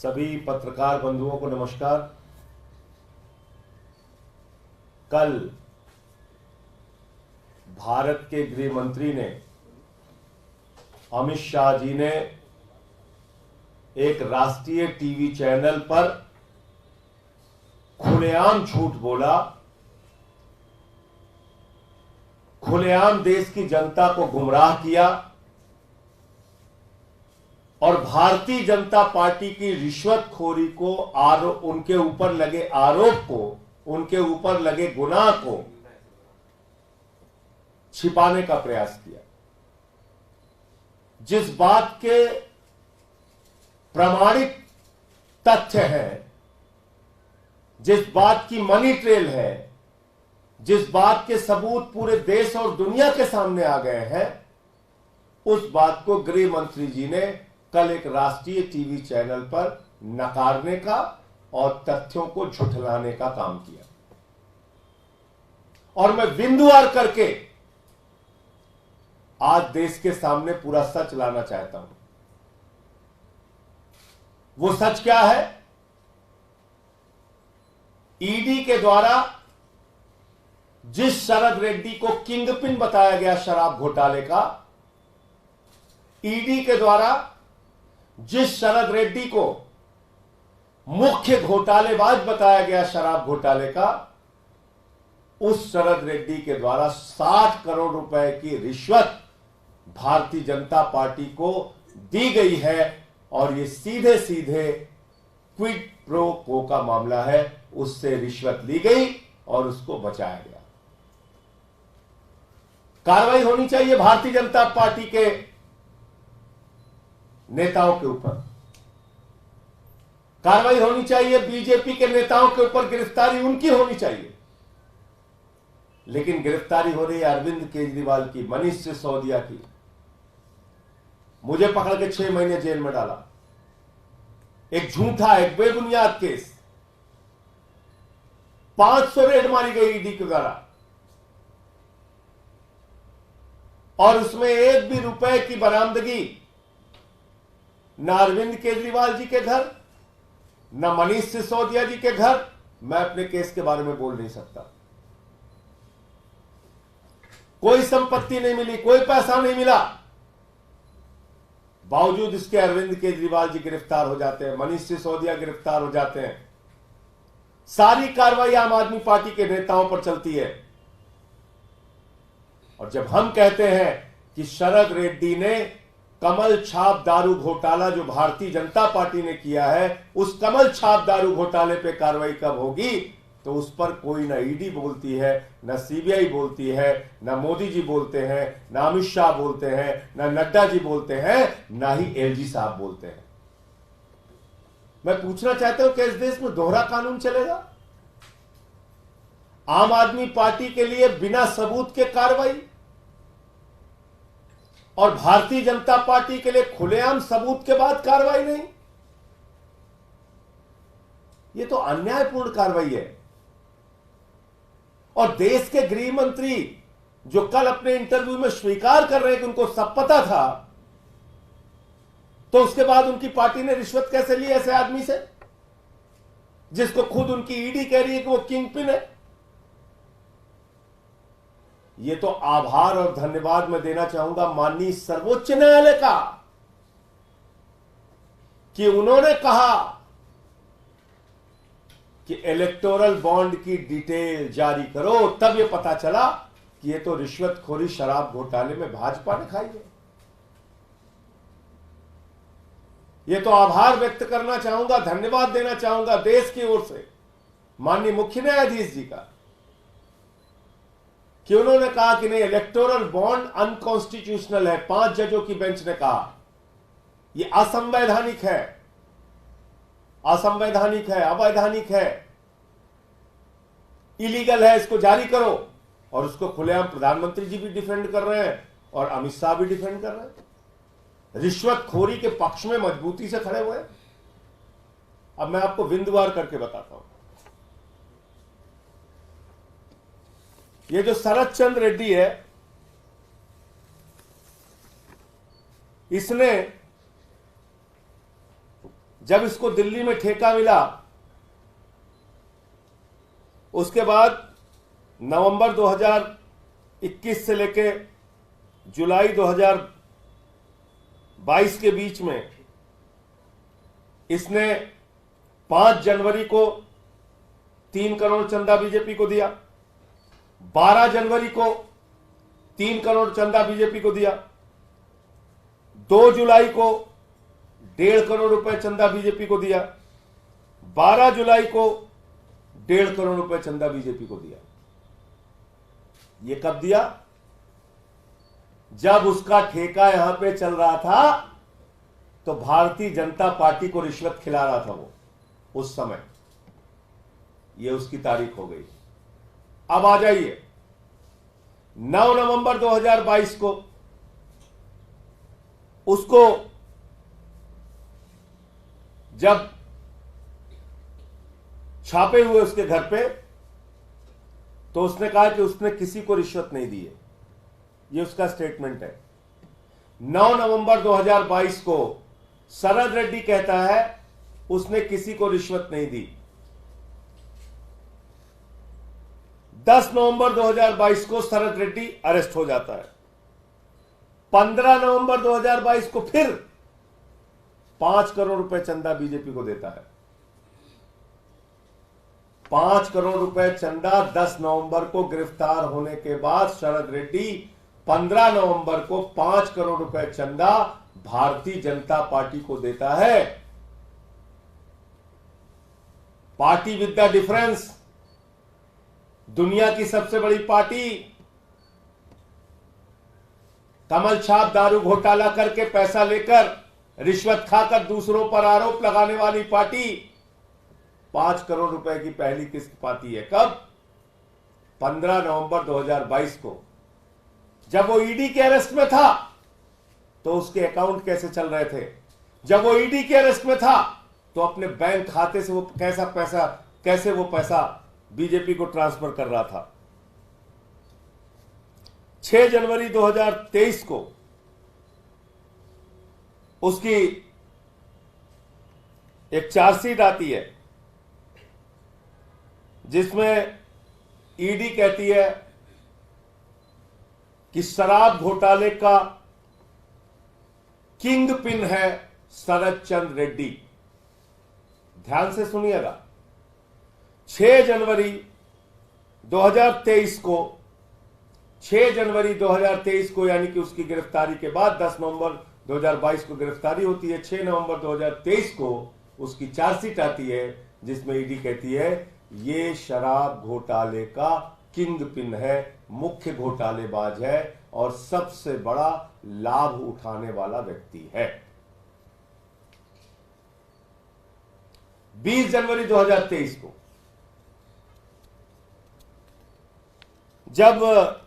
सभी पत्रकार बंधुओं को नमस्कार। कल भारत के गृह मंत्री ने अमित शाह जी ने एक राष्ट्रीय टीवी चैनल पर खुलेआम झूठ बोला, खुलेआम देश की जनता को गुमराह किया और भारतीय जनता पार्टी की रिश्वतखोरी को उनके ऊपर लगे आरोप को, उनके ऊपर लगे गुनाह को छिपाने का प्रयास किया। जिस बात के प्रमाणित तथ्य हैं, जिस बात की मनी ट्रेल है, जिस बात के सबूत पूरे देश और दुनिया के सामने आ गए हैं, उस बात को गृह मंत्री जी ने कल एक राष्ट्रीय टीवी चैनल पर नकारने का और तथ्यों को झुठलाने का काम किया। और मैं बिंदुवार करके आज देश के सामने पूरा सच लाना चाहता हूं। वो सच क्या है? ईडी के द्वारा जिस शरद रेड्डी को किंगपिन बताया गया शराब घोटाले का, ईडी के द्वारा जिस शरद रेड्डी को मुख्य घोटालेबाज बताया गया शराब घोटाले का, उस शरद रेड्डी के द्वारा 60 करोड़ रुपए की रिश्वत भारतीय जनता पार्टी को दी गई है। और ये सीधे सीधे क्विड प्रो को का मामला है। उससे रिश्वत ली गई और उसको बचाया गया। कार्रवाई होनी चाहिए भारतीय जनता पार्टी के नेताओं के ऊपर, कार्रवाई होनी चाहिए बीजेपी के नेताओं के ऊपर, गिरफ्तारी उनकी होनी चाहिए। लेकिन गिरफ्तारी हो रही है अरविंद केजरीवाल की, मनीष सिसोदिया की। मुझे पकड़ के 6 महीने जेल में डाला। एक झूठा, एक बेबुनियाद केस। 500 रेड मारी गई ईडी के द्वारा और उसमें एक भी रुपए की बरामदगी न अरविंद केजरीवाल जी के घर, न मनीष सिसोदिया जी के घर। मैं अपने केस के बारे में बोल नहीं सकता। कोई संपत्ति नहीं मिली, कोई पैसा नहीं मिला। बावजूद इसके अरविंद केजरीवाल जी गिरफ्तार हो जाते हैं, मनीष सिसोदिया गिरफ्तार हो जाते हैं। सारी कार्रवाई आम आदमी पार्टी के नेताओं पर चलती है। और जब हम कहते हैं कि शरद रेड्डी ने कमल छाप दारू घोटाला जो भारतीय जनता पार्टी ने किया है, उस कमल छाप दारू घोटाले पे कार्रवाई कब होगी, तो उस पर कोई ना ईडी बोलती है, ना सीबीआई बोलती है, ना मोदी जी बोलते हैं, ना अमित शाह बोलते हैं, ना नड्डा जी बोलते हैं, ना ही एलजी साहब बोलते हैं। मैं पूछना चाहता हूं कि इस देश में दोहरा कानून चलेगा? आम आदमी पार्टी के लिए बिना सबूत के कार्रवाई और भारतीय जनता पार्टी के लिए खुलेआम सबूत के बाद कार्रवाई नहीं। यह तो अन्यायपूर्ण कार्रवाई है। और देश के गृह मंत्री जो कल अपने इंटरव्यू में स्वीकार कर रहे हैं कि उनको सब पता था, तो उसके बाद उनकी पार्टी ने रिश्वत कैसे ली ऐसे आदमी से, जिसको खुद उनकी ईडी कह रही है कि वो किंगपिन है? ये तो आभार और धन्यवाद मैं देना चाहूंगा माननीय सर्वोच्च न्यायालय का कि उन्होंने कहा कि इलेक्टोरल बॉन्ड की डिटेल जारी करो। तब यह पता चला कि ये तो रिश्वतखोरी शराब घोटाले में भाजपा ने खाई है। ये तो आभार व्यक्त करना चाहूंगा, धन्यवाद देना चाहूंगा देश की ओर से माननीय मुख्य न्यायाधीश जी का कि उन्होंने कहा कि नहीं, इलेक्टोरल बॉन्ड अनकॉन्स्टिट्यूशनल है। 5 जजों की बेंच ने कहा यह असंवैधानिक है, असंवैधानिक है, अवैधानिक है, इलीगल है, इसको जारी करो। और उसको खुलेआम प्रधानमंत्री जी भी डिफेंड कर रहे हैं और अमित शाह भी डिफेंड कर रहे हैं। रिश्वतखोरी के पक्ष में मजबूती से खड़े हुए। अब मैं आपको बिंदुवार करके बताता हूं। ये जो शरद चंद्र रेड्डी है, इसने जब इसको दिल्ली में ठेका मिला, उसके बाद नवंबर 2021 से लेके जुलाई 2022 के बीच में इसने 5 जनवरी को 3 करोड़ चंदा बीजेपी को दिया, 12 जनवरी को 3 करोड़ चंदा बीजेपी को दिया, 2 जुलाई को 1.5 करोड़ रुपए चंदा बीजेपी को दिया, 12 जुलाई को 1.5 करोड़ रुपए चंदा बीजेपी को दिया। ये कब दिया? जब उसका ठेका यहां पे चल रहा था तो भारतीय जनता पार्टी को रिश्वत खिला रहा था वो उस समय। ये उसकी तारीख हो गई। अब आ जाइए 9 नवंबर 2022 को उसको जब छापे हुए उसके घर पे, तो उसने कहा कि उसने किसी को रिश्वत नहीं दी है। ये उसका स्टेटमेंट है। 9 नवंबर 2022 को शरद रेड्डी कहता है उसने किसी को रिश्वत नहीं दी। 10 नवंबर 2022 को शरद रेड्डी अरेस्ट हो जाता है। 15 नवंबर 2022 को फिर 5 करोड़ रुपए चंदा बीजेपी को देता है। 5 करोड़ रुपए चंदा 10 नवंबर को गिरफ्तार होने के बाद शरद रेड्डी 15 नवंबर को 5 करोड़ रुपए चंदा भारतीय जनता पार्टी को देता है। पार्टी विद द डिफरेंस, दुनिया की सबसे बड़ी पार्टी, कमल छाप दारू घोटाला करके पैसा लेकर रिश्वत खाकर दूसरों पर आरोप लगाने वाली पार्टी 5 करोड़ रुपए की पहली किस्त पाती है। कब? 15 नवंबर 2022 को। जब वो ईडी के अरेस्ट में था तो उसके अकाउंट कैसे चल रहे थे? जब वो ईडी के अरेस्ट में था तो अपने बैंक खाते से वो कैसे वो पैसा बीजेपी को ट्रांसफर कर रहा था। 6 जनवरी 2023 को उसकी एक चार्जशीट आती है जिसमें ईडी कहती है कि शराब घोटाले का किंग पिन है शरद चंद्र रेड्डी। ध्यान से सुनिएगा। 6 जनवरी 2023 को 6 जनवरी 2023 को यानी कि उसकी गिरफ्तारी के बाद 10 नवंबर 2022 को गिरफ्तारी होती है। 6 नवंबर 2023 को उसकी चार्जशीट आती है जिसमें ईडी कहती है ये शराब घोटाले का किंग पिन है, मुख्य घोटालेबाज है और सबसे बड़ा लाभ उठाने वाला व्यक्ति है। 20 जनवरी 2023 को जब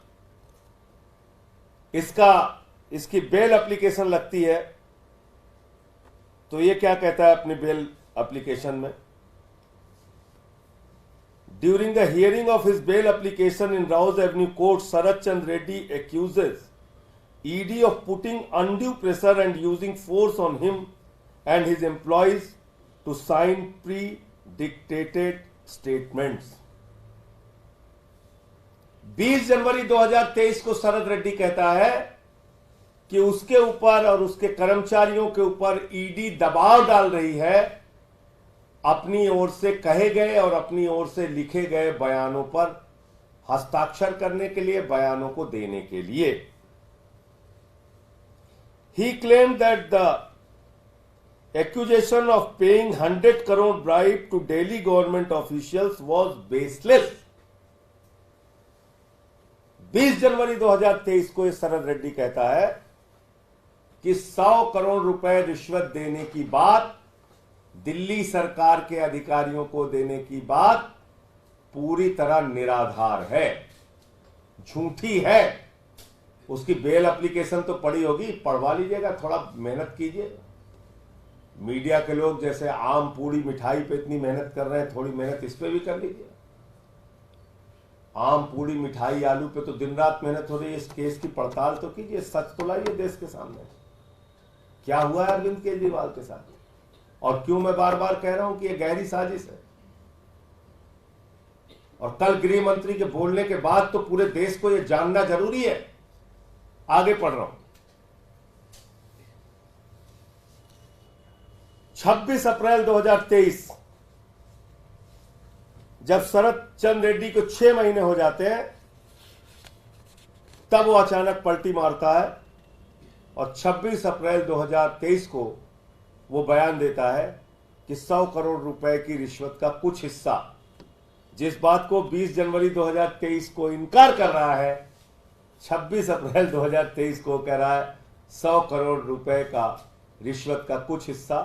इसकी बेल एप्लीकेशन लगती है तो ये क्या कहता है अपनी बेल एप्लीकेशन में? During the hearing of his bail application in Rouse Avenue Court, Sharad Chandra Reddy accuses ED of putting undue pressure and using force on him and his employees to sign pre-dictated statements. 20 जनवरी 2023 को शरद रेड्डी कहता है कि उसके ऊपर और उसके कर्मचारियों के ऊपर ईडी दबाव डाल रही है अपनी ओर से कहे गए और अपनी ओर से लिखे गए बयानों पर हस्ताक्षर करने के लिए, बयानों को देने के लिए। He claimed that the accusation of paying 100 crore bribe to Delhi government officials was baseless. 20 जनवरी 2023 को शरद रेड्डी कहता है कि 100 करोड़ रुपए रिश्वत देने की बात, दिल्ली सरकार के अधिकारियों को देने की बात पूरी तरह निराधार है, झूठी है। उसकी बेल एप्लीकेशन तो पड़ी होगी, पढ़वा लीजिएगा, थोड़ा मेहनत कीजिए। मीडिया के लोग जैसे आम पूड़ी मिठाई पे इतनी मेहनत कर रहे हैं, थोड़ी मेहनत इस पे भी कर लीजिए। आम पूड़ी मिठाई आलू पे तो दिन रात मेहनत हो रही है, इस केस की पड़ताल तो कीजिए, सच तो लाइए देश के सामने। क्या हुआ है अरविंद केजरीवाल के साथ? और क्यों मैं बार बार कह रहा हूं कि यह गहरी साजिश है। और कल गृह मंत्री के बोलने के बाद तो पूरे देश को यह जानना जरूरी है। आगे पढ़ रहा हूं। 26 अप्रैल 2023 जब शरद चंद्र रेड्डी को 6 महीने हो जाते हैं, तब वो अचानक पलटी मारता है और 26 अप्रैल 2023 को वो बयान देता है कि 100 करोड़ रुपए की रिश्वत का कुछ हिस्सा, जिस बात को 20 जनवरी 2023 को इनकार कर रहा है, 26 अप्रैल 2023 को कह रहा है 100 करोड़ रुपए का रिश्वत का कुछ हिस्सा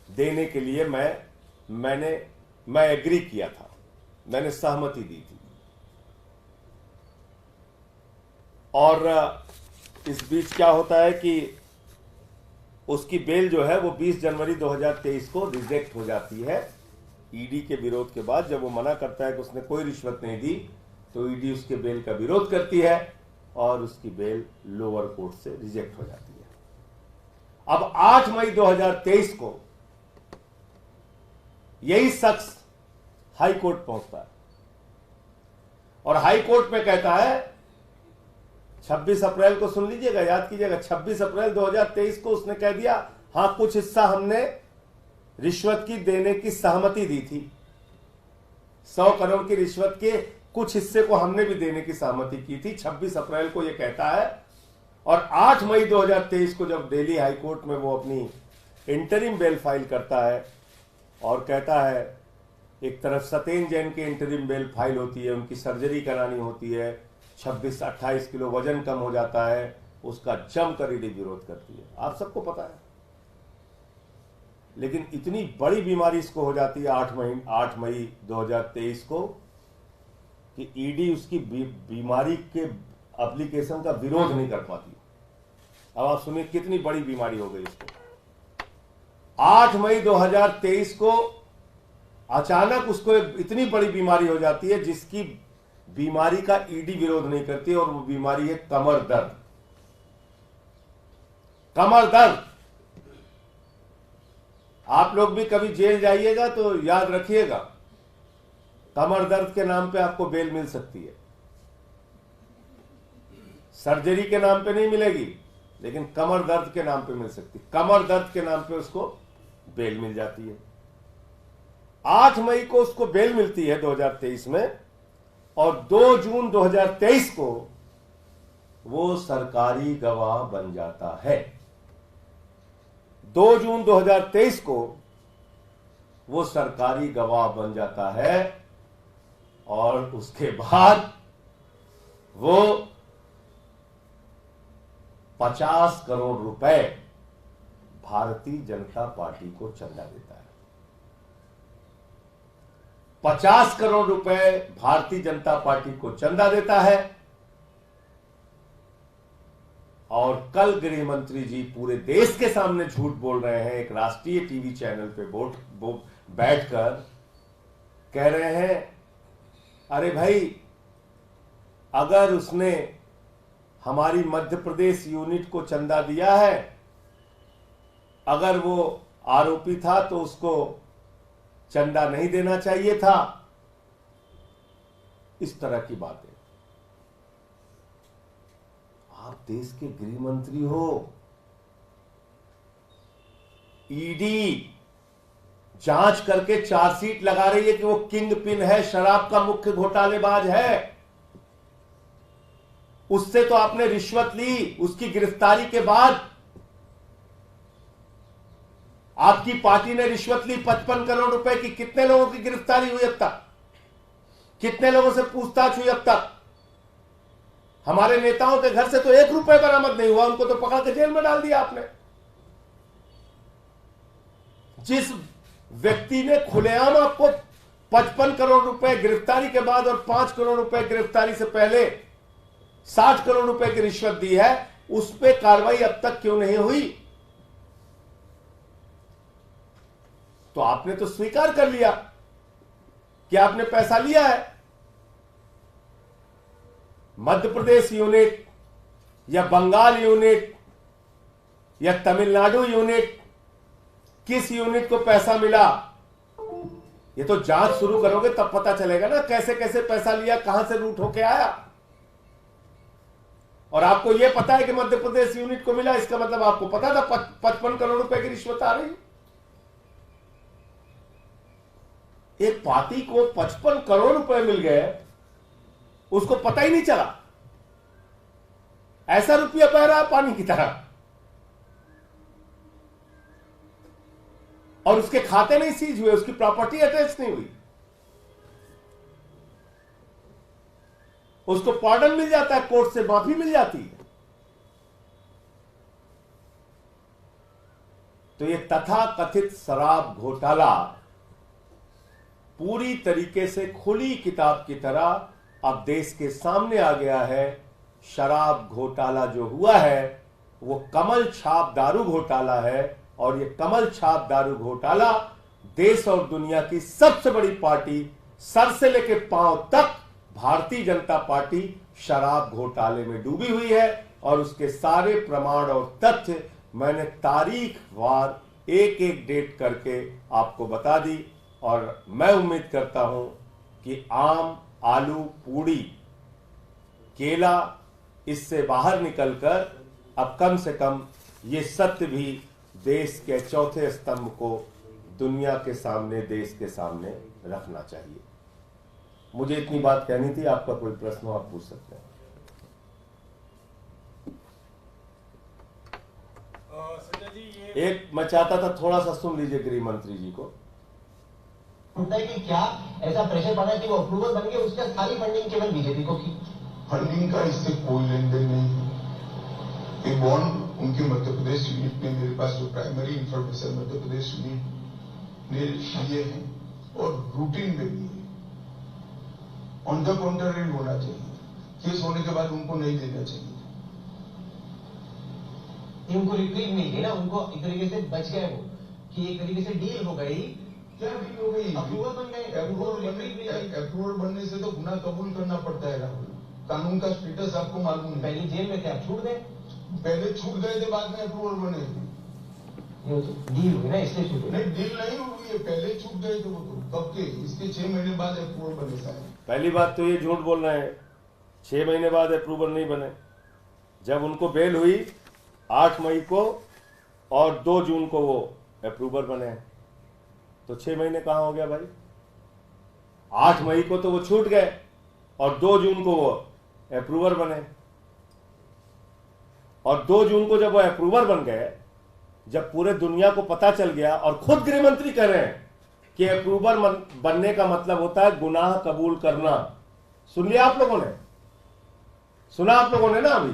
देने के लिए मैं एग्री किया था, मैंने सहमति दी थी। और इस बीच क्या होता है कि उसकी बेल जो है वो 20 जनवरी 2023 को रिजेक्ट हो जाती है ईडी के विरोध के बाद। जब वो मना करता है कि उसने कोई रिश्वत नहीं दी, तो ईडी उसके बेल का विरोध करती है और उसकी बेल लोअर कोर्ट से रिजेक्ट हो जाती है। अब 8 मई 2023 को यही शख्स हाई कोर्ट पहुंचता है और हाई कोर्ट में कहता है, 26 अप्रैल को सुन लीजिएगा, याद कीजिएगा, 26 अप्रैल 2023 को उसने कह दिया हां कुछ हिस्सा हमने रिश्वत की देने की सहमति दी थी, 100 करोड़ की रिश्वत के कुछ हिस्से को हमने भी देने की सहमति की थी। 26 अप्रैल को यह कहता है और 8 मई 2023 को जब दिल्ली हाई कोर्ट में वो अपनी इंटरिम बेल फाइल करता है और कहता है, एक तरफ सत्येंद्र जैन की इंटरिम बेल फाइल होती है, उनकी सर्जरी करानी होती है, 26-28 किलो वजन कम हो जाता है, उसका जमकर ईडी विरोध करती है, आप सबको पता है। लेकिन इतनी बड़ी बीमारी इसको हो जाती है 8 मई 2023 को कि ईडी उसकी बीमारी के एप्लीकेशन का विरोध नहीं कर पाती। अब आप सुनिए कितनी बड़ी बीमारी हो गई इसको। 8 मई 2023 को अचानक उसको इतनी बड़ी बीमारी हो जाती है जिसकी बीमारी का ईडी विरोध नहीं करती, और वो बीमारी है कमर दर्द। कमर दर्द, आप लोग भी कभी जेल जाइएगा तो याद रखिएगा, कमर दर्द के नाम पे आपको बेल मिल सकती है। सर्जरी के नाम पे नहीं मिलेगी, लेकिन कमर दर्द के नाम पे मिल सकती है। कमर दर्द के नाम पे उसको बेल मिल जाती है। 8 मई को उसको बेल मिलती है 2023 में, और 2 जून 2023 को वो सरकारी गवाह बन जाता है। 2 जून 2023 को वो सरकारी गवाह बन जाता है और उसके बाद वो 50 करोड़ रुपए भारतीय जनता पार्टी को चंदा देता है। 50 करोड़ रुपए भारतीय जनता पार्टी को चंदा देता है। और कल गृह मंत्री जी पूरे देश के सामने झूठ बोल रहे हैं, एक राष्ट्रीय टीवी चैनल पे बैठकर कह रहे हैं, अरे भाई अगर उसने हमारी मध्य प्रदेश यूनिट को चंदा दिया है, अगर वो आरोपी था तो उसको चंदा नहीं देना चाहिए था, इस तरह की बातें। आप देश के गृह मंत्री हो, ईडी जांच करके चार्जशीट लगा रही है कि वो किंग पिन है, शराब का मुख्य घोटालेबाज है। उससे तो आपने रिश्वत ली, उसकी गिरफ्तारी के बाद आपकी पार्टी ने रिश्वत ली 55 करोड़ रुपए की। कितने लोगों की गिरफ्तारी हुई अब तक? कितने लोगों से पूछताछ हुई अब तक? हमारे नेताओं के घर से तो 1 रुपए बरामद नहीं हुआ, उनको तो पकड़ के जेल में डाल दिया आपने। जिस व्यक्ति ने खुलेआम आपको 55 करोड़ रुपए गिरफ्तारी के बाद और 5 करोड़ रुपए गिरफ्तारी से पहले 60 करोड़ रुपए की रिश्वत दी है, उस पर कार्रवाई अब तक क्यों नहीं हुई? तो आपने तो स्वीकार कर लिया कि आपने पैसा लिया है। मध्य प्रदेश यूनिट या बंगाल यूनिट या तमिलनाडु यूनिट किस यूनिट को पैसा मिला, ये तो जांच शुरू करोगे तब पता चलेगा ना, कैसे कैसे पैसा लिया, कहां से रूट होके आया। और आपको यह पता है कि मध्य प्रदेश यूनिट को मिला, इसका मतलब आपको पता था 55 करोड़ रुपए की रिश्वत आ रही। एक पार्टी को 55 करोड़ रुपए मिल गए, उसको पता ही नहीं चला। ऐसा रुपया बह रहा पानी की तरह, और उसके खाते नहीं सीज हुए, उसकी प्रॉपर्टी अटैच नहीं हुई, उसको पार्डन मिल जाता है, कोर्ट से माफी मिल जाती है। तो ये तथाकथित शराब घोटाला पूरी तरीके से खुली किताब की तरह अब देश के सामने आ गया है। शराब घोटाला जो हुआ है वो कमल छाप दारू घोटाला है, और ये कमल छाप दारू घोटाला देश और दुनिया की सबसे बड़ी पार्टी, सर से लेकर पांव तक भारतीय जनता पार्टी शराब घोटाले में डूबी हुई है। और उसके सारे प्रमाण और तथ्य मैंने तारीख वार एक एक डेट करके आपको बता दी। और मैं उम्मीद करता हूं कि आम, आलू, पूड़ी, केला इससे बाहर निकलकर अब कम से कम ये सत्य भी देश के चौथे स्तंभ को दुनिया के सामने, देश के सामने रखना चाहिए। मुझे इतनी बात कहनी थी। आपका कोई प्रश्न हो आप पूछ सकते हैं। एक मैं चाहता था थोड़ा सा सुन लीजिए गृह मंत्री जी को। होता है कि क्या ऐसा प्रेशर पड़ा कि वो अप्रूवल बन गए, उसका सारी फंडिंग केवल बीजेपी को की? फंडिंग का इससे कोई लेन देन नहीं है। ये बॉन्ड उनके मध्य प्रदेश यूनिट में, मेरे पास जो primary information Madhya Pradesh unit ने लिए हैं और रूटीन में भी ऑन द काउंटर रेट होना चाहिए। केस होने के बाद उनको नहीं देना चाहिए। उनको रिट्रीव मिल गई ना, उनको एक तरीके से बच गए वो, कि एक तरीके से डील हो गई। क्या डील हो गई? अप्रूवल बन गए। अप्रूवल बनने से तो गुनाह कबूल करना पड़ता है राहुल। कानून का स्टेटस आपको मालूम है। पहले जेल में थे, आप छूट गए। पहले छूट गए थे, बाद में अप्रूवल बने। डील हुई ना, इसलिए छूट गए। नहीं, डील नहीं हुई है, पहले छूट गए थे वो तो। कब के? इसके 6 महीने बाद अप्रूवल बने साहब। पहली बात तो ये झूठ बोल रहे हैं, 6 महीने बाद अप्रूवल नहीं बने। जब उनको बेल हुई 8 मई को और 2 जून को वो अप्रूवल बने, तो 6 महीने कहां हो गया भाई? 8 मई को तो वो छूट गए और 2 जून को वो अप्रूवल बने। और 2 जून को जब वो अप्रूवल बन गए, जब पूरे दुनिया को पता चल गया, और खुद गृह मंत्री कह रहे हैं कि अप्रूवल बनने का मतलब होता है गुनाह कबूल करना। सुन लिया आप लोगों ने? सुना आप लोगों ने ना? अभी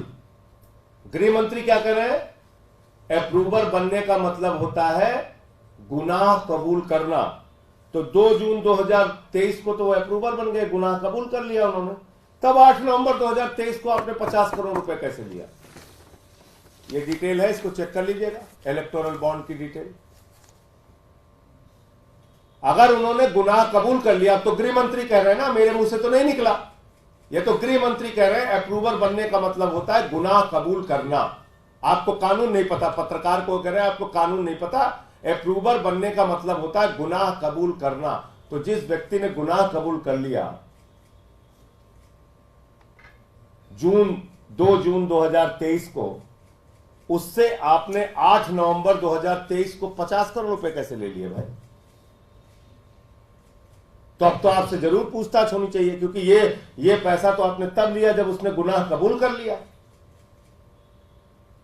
गृह मंत्री क्या कह रहे हैं? अप्रूवल बनने का मतलब होता है गुनाह कबूल करना। तो 2 जून 2023 को तो वो अप्रूवल बन गए, गुनाह कबूल कर लिया उन्होंने। तब 8 नवंबर 2023 को आपने 50 करोड़ रुपए कैसे लिया? ये डिटेल है, इसको चेक कर लीजिएगा, इलेक्टोरल बॉन्ड की डिटेल। अगर उन्होंने गुनाह कबूल कर लिया, तो गृह मंत्री कह रहे हैं ना, मेरे मुंह से तो नहीं निकला, ये तो गृह मंत्री कह रहे हैं अप्रूवल बनने का मतलब होता है गुनाह कबूल करना। आपको कानून नहीं पता, पत्रकार को कह रहे हैं आपको कानून नहीं पता, अप्रूवल बनने का मतलब होता है गुनाह कबूल करना। तो जिस व्यक्ति ने गुनाह कबूल कर लिया 2 जून 2023 को, उससे आपने 8 नवंबर 2023 को 50 करोड़ रुपए कैसे ले लिए भाई? तो अब तो आपसे जरूर पूछताछ होनी चाहिए, क्योंकि ये पैसा तो आपने तब लिया जब उसने गुनाह कबूल कर लिया।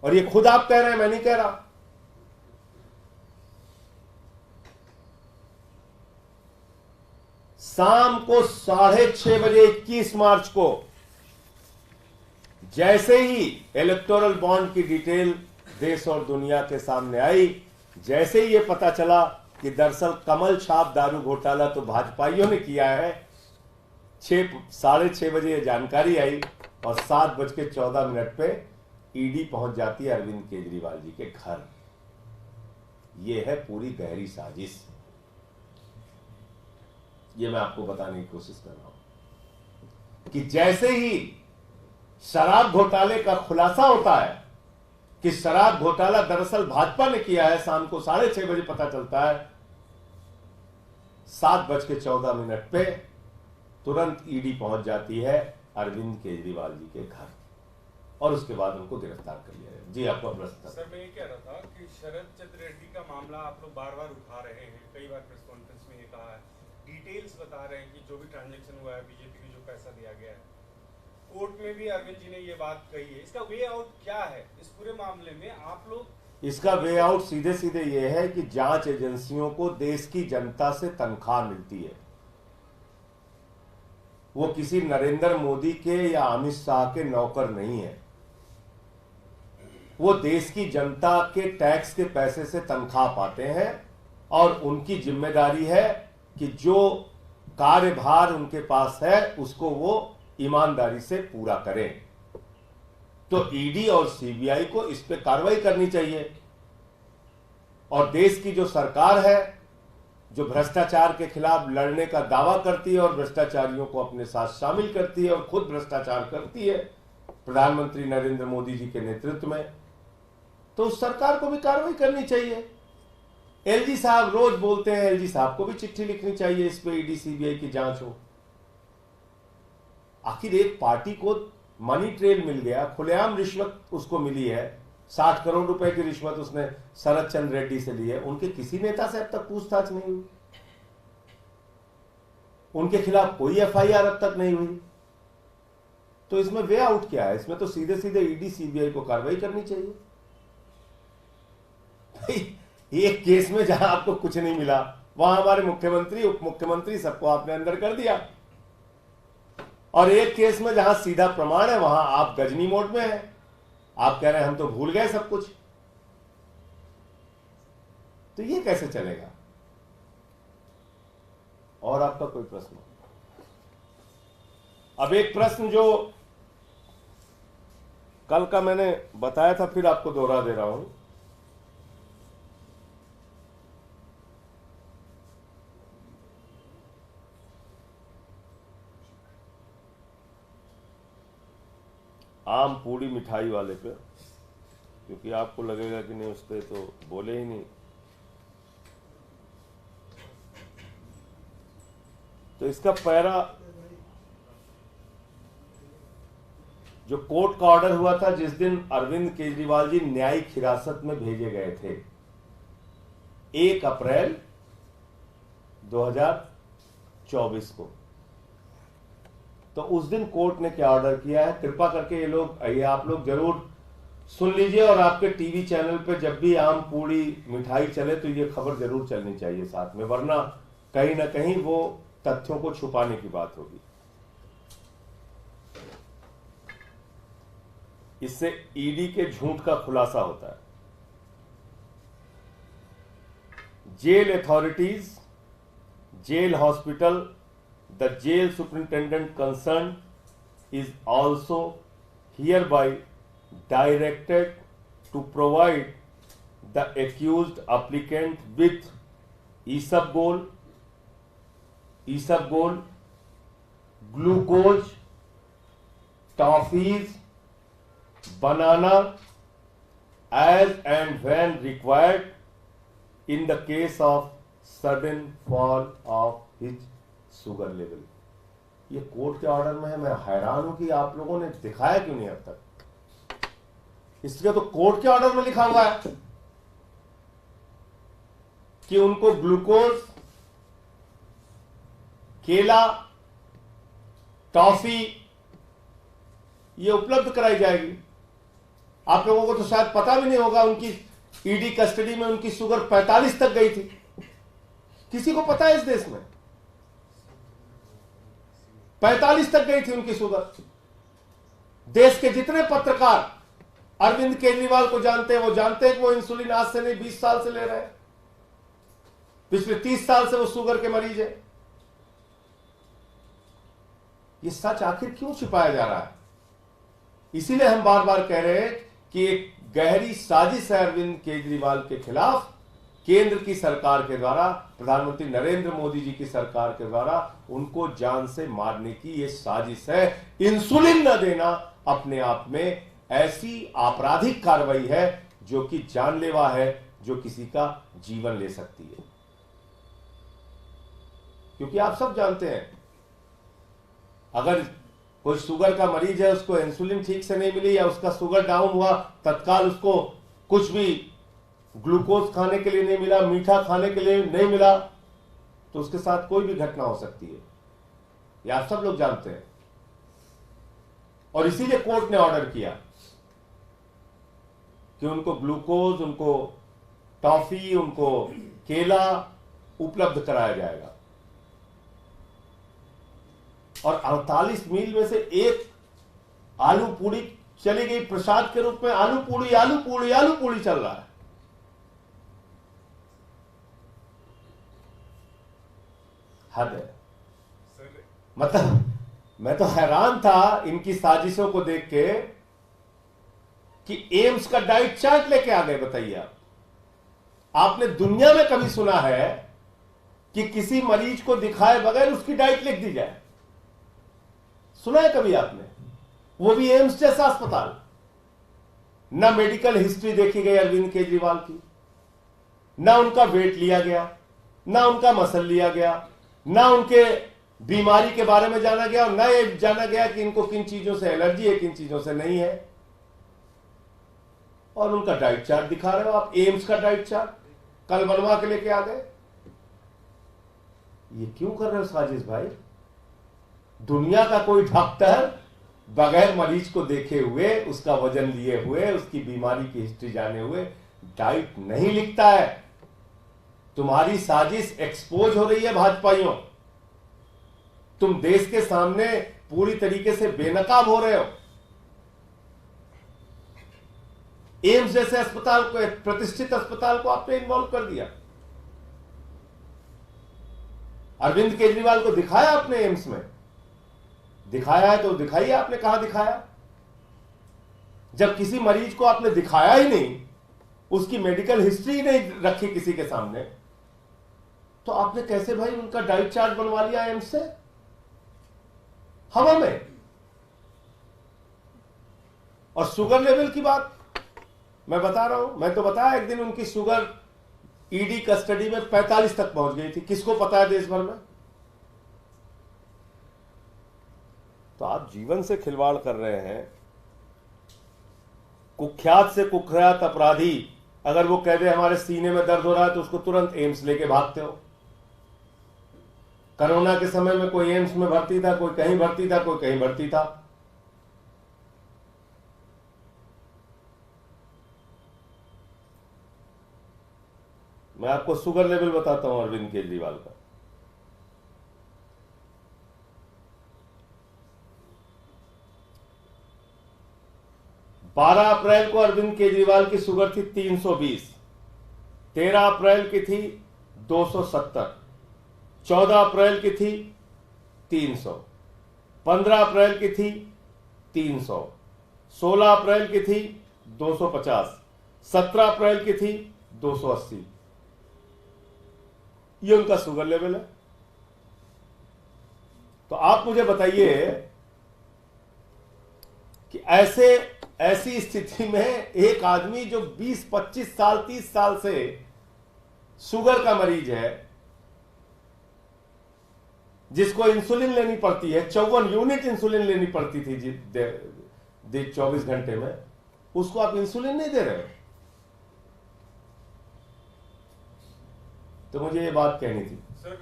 और ये खुद आप कह रहे हैं, मैं नहीं कह रहा। शाम को 6:30 बजे 21 मार्च को जैसे ही इलेक्टोरल बॉन्ड की डिटेल देश और दुनिया के सामने आई, जैसे ही ये पता चला कि दरअसल कमल छाप दारू घोटाला तो भाजपाइयों ने किया है, 6:30 बजे ये जानकारी आई और 7:14 पे ईडी पहुंच जाती है अरविंद केजरीवाल जी के घर। ये है पूरी गहरी साजिश। ये मैं आपको बताने की कोशिश कर रहा हूं कि जैसे ही शराब घोटाले का खुलासा होता है कि शराब घोटाला दरअसल भाजपा ने किया है, शाम को 6:30 बजे पता चलता है। 7:14 पे तुरंत ईडी पहुंच जाती है अरविंद केजरीवाल जी के घर और उसके बाद उनको गिरफ्तार कर लिया गया। जी, आपका प्रश्न। सर, मैं ये कह रहा था कि शरद चंद्र रेड्डी का मामला आप लोग बार बार उठा रहे हैं, कई बार प्रेस कॉन्फ्रेंस में ये कहा है, डिटेल्स बता रहे हैं कि जो भी ट्रांजैक्शन हुआ है, बीजेपी को जो पैसा दिया गया है, कोर्ट में भी अरविंद जी ने ये बात कही है। इसका वे आउट क्या है इस पूरे मामले में? आप लोग इसका वे आउट सीधे सीधे ये है कि जांच एजेंसियों को देश की जनता से तनख्वाह मिलती है। वो किसी नरेंद्र मोदी के या अमित शाह के नौकर नहीं है। वो देश की जनता के टैक्स के पैसे से तनख्वाह पाते हैं और उनकी जिम्मेदारी है कि जो कार्यभार उनके पास है उसको वो ईमानदारी से पूरा करें। तो ईडी और सीबीआई को इस पे कार्रवाई करनी चाहिए और देश की जो सरकार है जो भ्रष्टाचार के खिलाफ लड़ने का दावा करती है और भ्रष्टाचारियों को अपने साथ शामिल करती है और खुद भ्रष्टाचार करती है प्रधानमंत्री नरेंद्र मोदी जी के नेतृत्व में, तो उस सरकार को भी कार्रवाई करनी चाहिए। एलजी साहब रोज बोलते हैं, एलजी साहब को भी चिट्ठी लिखनी चाहिए इस पे ईडी सीबीआई की जांच हो। आखिर एक पार्टी को मनी ट्रेल मिल गया, खुलेआम रिश्वत उसको मिली है, 60 करोड़ रुपए की रिश्वत उसने शरद चंद्र रेड्डी से ली है। उनके किसी नेता से अब तक पूछताछ नहीं हुई, उनके खिलाफ कोई एफआईआर अब तक नहीं हुई। तो इसमें वे आउट क्या है? इसमें तो सीधे सीधे ईडी सीबीआई को कार्रवाई करनी चाहिए। एक केस में जहां आपको कुछ नहीं मिला वहां हमारे मुख्यमंत्री उप मुख्यमंत्री सबको आपने अंदर कर दिया, और एक केस में जहां सीधा प्रमाण है वहां आप गजनी मोड में हैं। आप कह रहे हैं हम तो भूल गए सब कुछ। तो ये कैसे चलेगा? और आपका कोई प्रश्न? अब एक प्रश्न जो कल का मैंने बताया था फिर आपको दोहरा दे रहा हूं। आम पूड़ी मिठाई वाले पे, क्योंकि आपको लगेगा कि नहीं उस पर तो बोले ही नहीं। तो इसका पैरा जो कोर्ट का ऑर्डर हुआ था जिस दिन अरविंद केजरीवाल जी न्यायिक हिरासत में भेजे गए थे, 1 अप्रैल 2024 को, तो उस दिन कोर्ट ने क्या ऑर्डर किया है, कृपा करके ये आप लोग जरूर सुन लीजिए और आपके टीवी चैनल पे जब भी आम पूड़ी मिठाई चले तो ये खबर जरूर चलनी चाहिए साथ में, वरना कहीं ना कहीं वो तथ्यों को छुपाने की बात होगी। इससे ईडी के झूठ का खुलासा होता है। Jail authorities, jail hospital, the jail superintendent concerned is also hereby directed to provide the accused applicant with isabgol, glucose, toffees, banana as and when required in the case of sudden fall of his sugar level. ये court के order में है। मैं हैरान हूं कि आप लोगों ने दिखाया क्यों नहीं अब तक। इसलिए तो कोर्ट के ऑर्डर में लिखा हुआ है कि उनको ग्लूकोज, केला, टॉफी ये उपलब्ध कराई जाएगी। आप लोगों को तो शायद पता भी नहीं होगा, उनकी ईडी कस्टडी में उनकी शुगर 45 तक गई थी। किसी को पता है इस देश में? 45 तक गई थी उनकी शुगर। देश के जितने पत्रकार अरविंद केजरीवाल को जानते हैं वो जानते हैं कि वो इंसुलिन आज से नहीं 20 साल से ले रहे हैं। पिछले 30 साल से वो शुगर के मरीज है। ये सच आखिर क्यों छिपाया जा रहा है? इसीलिए हम बार बार कह रहे हैं कि एक गहरी साजिश है अरविंद केजरीवाल के खिलाफ, केंद्र की सरकार के द्वारा, प्रधानमंत्री नरेंद्र मोदी जी की सरकार के द्वारा उनको जान से मारने की यह साजिश है। इंसुलिन न देना अपने आप में ऐसी आपराधिक कार्रवाई है जो कि जानलेवा है, जो किसी का जीवन ले सकती है। क्योंकि आप सब जानते हैं, अगर कोई शुगर का मरीज है, उसको इंसुलिन ठीक से नहीं मिली या उसका शुगर डाउन हुआ, तत्काल उसको कुछ भी ग्लूकोज खाने के लिए नहीं मिला, मीठा खाने के लिए नहीं मिला, तो उसके साथ कोई भी घटना हो सकती है। ये आप सब लोग जानते हैं। और इसीलिए कोर्ट ने ऑर्डर किया कि उनको ग्लूकोज, उनको टॉफी, उनको केला उपलब्ध कराया जाएगा। और 48 मील में से एक आलू पूड़ी चली गई प्रसाद के रूप में। आलू पूड़ी, आलू पूड़ी, आलू पूड़ी चल रहा है। हद है। मतलब मैं तो हैरान था इनकी साजिशों को देख के कि एम्स का डाइट चार्ट लेके आ गए। बताइए आप, आपने दुनिया में कभी सुना है कि किसी मरीज को दिखाए बगैर उसकी डाइट लिख दी जाए? सुना है कभी आपने? वो भी एम्स जैसा अस्पताल। ना मेडिकल हिस्ट्री देखी गई अरविंद केजरीवाल की, ना उनका वेट लिया गया, ना उनका मसल लिया गया, ना उनके बीमारी के बारे में जाना गया, और ना ये जाना गया कि इनको किन चीजों से एलर्जी है, किन चीजों से नहीं है। और उनका डाइट चार्ट दिखा रहे हो आप, एम्स का डाइट चार्ट कल बनवा के लेके आ गए। ये क्यों कर रहे हो साजिश भाई? दुनिया का कोई डॉक्टर बगैर मरीज को देखे हुए, उसका वजन लिए हुए, उसकी बीमारी की हिस्ट्री जाने हुए डाइट नहीं लिखता है। तुम्हारी साजिश एक्सपोज हो रही है भाजपाइयों। तुम देश के सामने पूरी तरीके से बेनकाब हो रहे हो। एम्स जैसे अस्पताल को, प्रतिष्ठित अस्पताल को आपने इन्वॉल्व कर दिया। अरविंद केजरीवाल को दिखाया आपने एम्स में? दिखाया है तो दिखाइए, आपने कहां दिखाया? जब किसी मरीज को आपने दिखाया ही नहीं, उसकी मेडिकल हिस्ट्री नहीं रखी किसी के सामने, तो आपने कैसे भाई उनका डाइट चार्ट बनवा लिया एम्स से? हवा में। और शुगर लेवल की बात मैं बता रहा हूं, मैं तो बताया एक दिन उनकी शुगर ईडी कस्टडी में 45 तक पहुंच गई थी। किसको पता है देश भर में? तो आप जीवन से खिलवाड़ कर रहे हैं। कुख्यात से कुख्यात अपराधी अगर वो कह दे हमारे सीने में दर्द हो रहा है तो उसको तुरंत एम्स लेके भागते हो। कोरोना के समय में कोई एम्स में भर्ती था, कोई कहीं भर्ती था, कोई कहीं भर्ती था। मैं आपको शुगर लेवल बताता हूं अरविंद केजरीवाल का। बारह अप्रैल को अरविंद केजरीवाल की शुगर थी 320, 13 अप्रैल की थी 270, 14 अप्रैल की थी 300, 15 अप्रैल की थी 300, 16 अप्रैल की थी 250, 17 अप्रैल की थी 280। ये उनका शुगर लेवल है। तो आप मुझे बताइए कि ऐसी स्थिति में एक आदमी जो 20, 25 साल, 30 साल से शुगर का मरीज है, जिसको इंसुलिन लेनी पड़ती है, 54 यूनिट इंसुलिन लेनी पड़ती थी 24 घंटे में, उसको आप इंसुलिन नहीं दे रहे। तो मुझे ये बात कहनी थी। सर,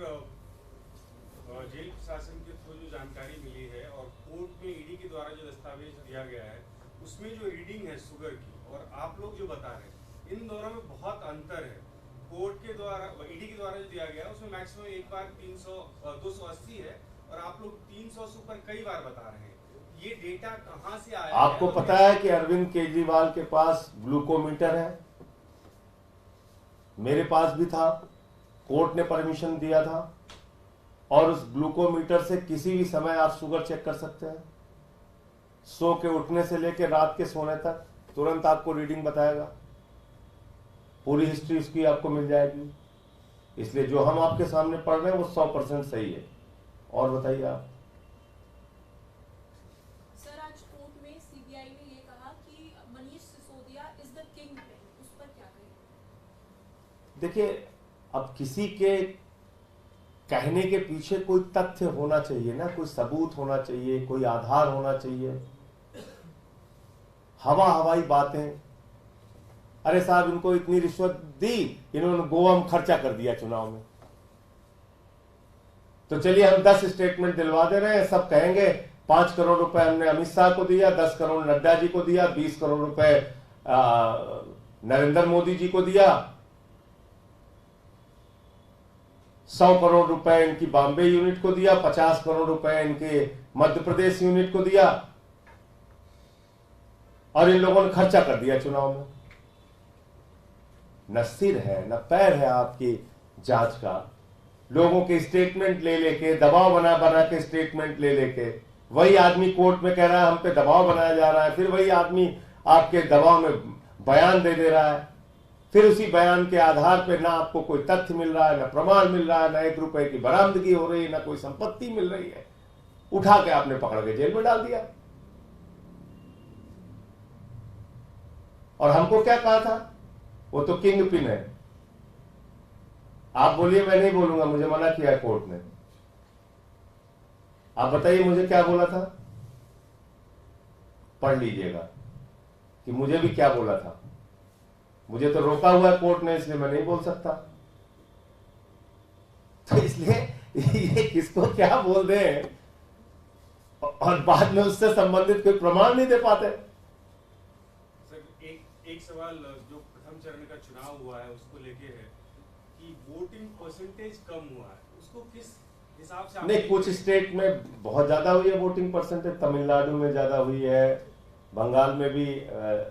जेल प्रशासन के थ्रू जो जानकारी मिली है और कोर्ट में ईडी के द्वारा जो दस्तावेज दिया गया है, उसमें जो रीडिंग है शुगर की और आप लोग जो बता रहे हैं, इन दोनों में बहुत अंतर है। कोर्ट के द्वारा, ईडी के द्वारा जो दिया गया उसमें मैक्सिमम एक बार 280 है और आप लोग 300 से ऊपर कई बार बता रहे हैं। ये डेटा कहां से आया? आपको पता है कि अरविंद केजरीवाल के पास ग्लूकोमीटर है, मेरे पास भी था, कोर्ट ने परमिशन दिया था, और उस ग्लूकोमीटर से किसी भी समय आप शुगर चेक कर सकते हैं। सो के उठने से लेकर रात के सोने तक तुरंत आपको रीडिंग बताएगा, पूरी हिस्ट्री उसकी आपको मिल जाएगी। इसलिए जो हम आपके सामने पढ़ रहे हैं वो 100% सही है। और बताइए आप। सर, आज कोर्ट में सीबीआई ने ये कहा कि देखिए, अब किसी के कहने के पीछे कोई तथ्य होना चाहिए ना, कोई सबूत होना चाहिए, कोई आधार होना चाहिए। हवाई बातें, अरे साहब इनको इतनी रिश्वत दी, इन्होंने गोवा में खर्चा कर दिया चुनाव में, तो चलिए हम 10 स्टेटमेंट दिलवा दे रहे हैं। सब कहेंगे 5 करोड़ रुपए हमने अमित शाह को दिया, 10 करोड़ नड्डा जी को दिया, 20 करोड़ रुपए नरेंद्र मोदी जी को दिया, 100 करोड़ रुपए इनकी बॉम्बे यूनिट को दिया, 50 करोड़ रुपए इनके मध्य प्रदेश यूनिट को दिया, और इन लोगों ने खर्चा कर दिया चुनाव में। न सिर है न पैर है आपकी जांच का। लोगों के स्टेटमेंट ले लेके, दबाव बना बना के स्टेटमेंट ले लेके, वही आदमी कोर्ट में कह रहा है हम पे दबाव बनाया जा रहा है, फिर वही आदमी आपके दबाव में बयान दे रहा है, फिर उसी बयान के आधार पे ना आपको कोई तथ्य मिल रहा है, ना प्रमाण मिल रहा है, ना 1 रुपए की बरामदगी हो रही है, ना कोई संपत्ति मिल रही है, उठा के आपने पकड़ के जेल में डाल दिया। और हमको क्या कहा था, वो तो किंग पिन है। आप बोलिए, मैं नहीं बोलूंगा, मुझे मना किया है कोर्ट ने। आप बताइए मुझे क्या बोला था, पढ़ लीजिएगा कि मुझे भी क्या बोला था। मुझे तो रोका हुआ है कोर्ट ने, इसलिए मैं नहीं बोल सकता। तो इसलिए ये किसको क्या बोल दे और बाद में उससे संबंधित कोई प्रमाण नहीं दे पाते। सर एक सवाल जो प्रथम चरण का चुनाव हुआ है उसको लेके है कि वोटिंग परसेंटेज कम हुआ है, उसको किस हिसाब से? नहीं, कुछ स्टेट में बहुत ज्यादा हुई है वोटिंग परसेंटेज, तमिलनाडु में ज्यादा हुई है, बंगाल में भी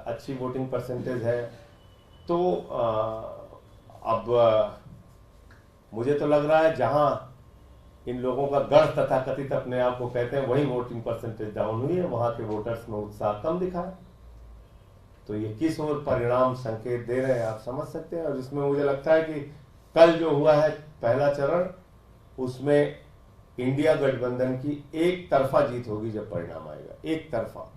अच्छी वोटिंग परसेंटेज है। तो अब मुझे तो लग रहा है जहां इन लोगों का गढ़ तथा कथित अपने आप को कहते हैं वही वोटिंग परसेंटेज डाउन हुई है, वहां के वोटर्स में उत्साह कम दिखा है। तो ये किस ओर परिणाम संकेत दे रहे हैं आप समझ सकते हैं। और जिसमें मुझे लगता है कि कल जो हुआ है पहला चरण, उसमें इंडिया गठबंधन की एक तरफा जीत होगी जब परिणाम आएगा, एक तरफा।